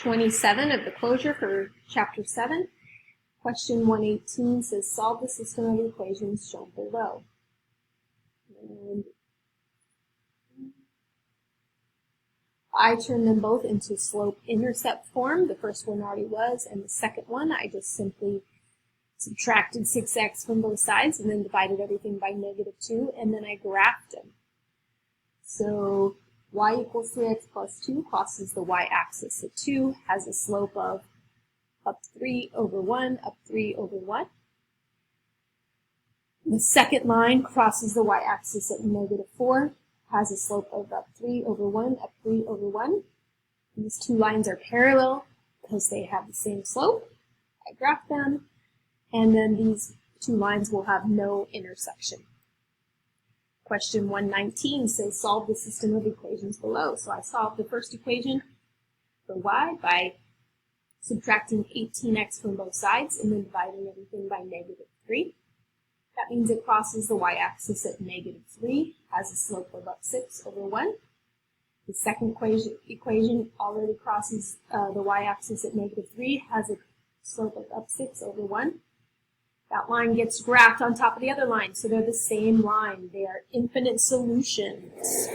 27 of the closure for Chapter 7. Question 118 says, solve the system of equations shown below. And I turned them both into slope-intercept form. The first one already was, and the second one I just simply subtracted 6x from both sides and then divided everything by -2, and then I graphed them. So y equals 3x plus 2 crosses the y-axis. So 2 has a slope of up 3 over 1, up 3 over 1. The second line crosses the y-axis at -4, has a slope of up 3 over 1, up 3 over 1. These two lines are parallel because they have the same slope. I graph them, and then these two lines will have no intersection. Question 119 says solve the system of equations below. So I solved the first equation for y by subtracting 18x from both sides and then dividing everything by -3. That means it crosses the y-axis at -3, has a slope of up 6 over 1. The second equation already crosses the y-axis at -3, has a slope of up 6 over 1. That line gets graphed on top of the other line, so they're the same line. They are infinite solutions.